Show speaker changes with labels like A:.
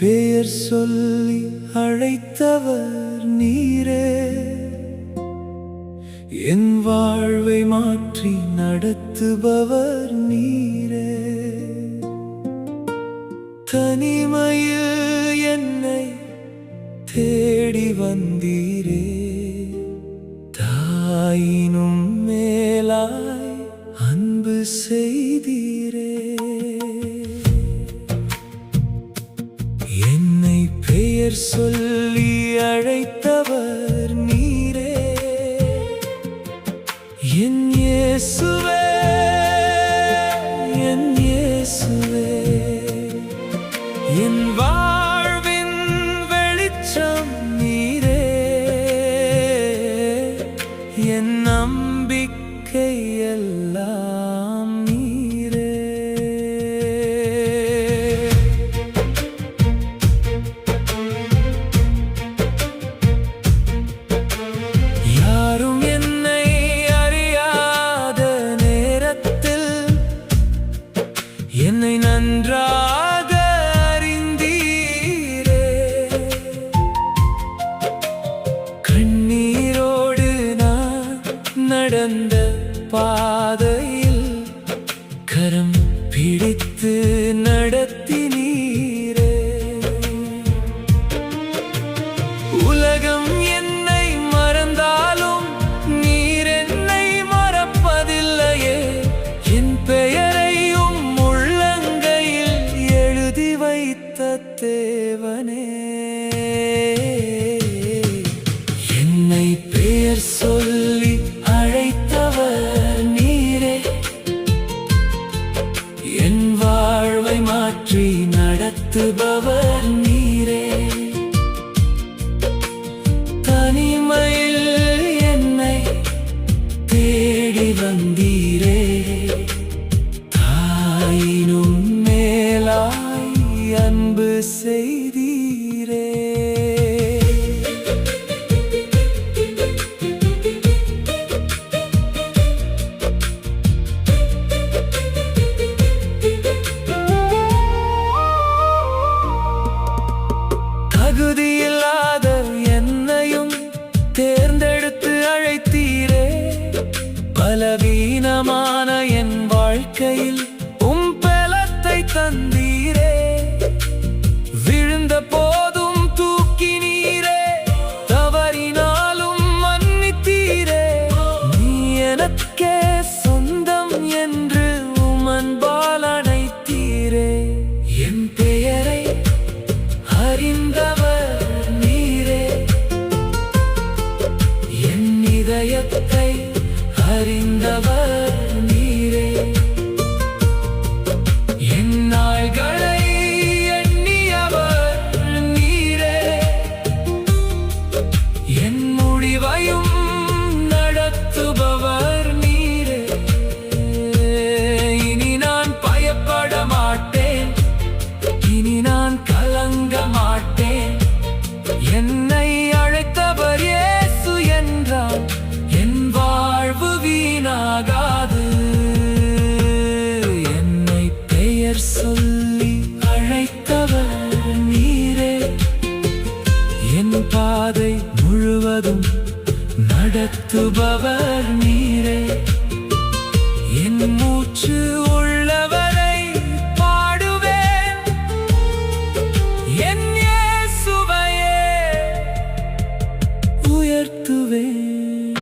A: பெயர் சொல்லி அழைத்தவர் நீரே, என் வாழ்வை மாற்றி நடத்துபவர் நீரே. தனிமையில் என்னை தேடி வந்தீரே, தாயினும் மேலாய் அன்பு செய்தீரே. என்னை பெயர் சொல்லி அழைத்தவர் நீரே, என் இயேசுவே, என் இயேசுவே. என் வாழ்வின் வெளிச்சம் நீரே, என் நம்பிக்கை எல்லாம் நீரே. யாரும் என்னை அறியாத நேரத்தில் என்னை நன்றாக அறிந்தீரே. கண்ணீரோடு நான் நடந்த பாதையில் கரம் பிடித்து நடத்தினீரே. உலகம் என்னை மறந்தாலும் நீர் என்னை மறப்பதில்லையே. என் பெயரையும் உள்ளங்கையில் எழுதி வைத்த தேவனே, என்னை பெயர் சொல்லி அழைத்தவர் நீரே, என் வாழ்வை மாற்றி நடத்துபவர் நீரே. தனிமையில் என்னை தேடி வந்தீரே, தாயினும் மேலாய் அன்பு செய்தீரே. தகுதியில்லாத என்னையும் தேர்ந்தெடுத்து அழைத்தீரே. பலவீனமான என் வாழ்க்கையில் பலத்தை தந்தீரே. விழுந்த போதும் தூக்கினீரே, தவறினாலும் மன்னித்தீரே. நீ எனக்கே சொந்தம் என்று உமன்பால் அழைத்தீரே. என் பெயரை அறிந்தவர் நீரே, என் இதயத்தை அறிந்தவர் நீரே. என் நாள்களை எண்ணியவர் நீரே, என் முடிவையும் நடத்துபவர் நீரே. இனி நான் பயப்பட மாட்டேன், இனி நான் கலங்க மாட்டேன். என்னை அழைத்தவர் இயேசு என்றால் என் வாழ்வு வீணாகாது. என்னை பெயர் சொல்லி அழைத்தவர் நீரே, என் பாதை முழுவதும் நடத்துபவர் நீரே. என் மூச்சு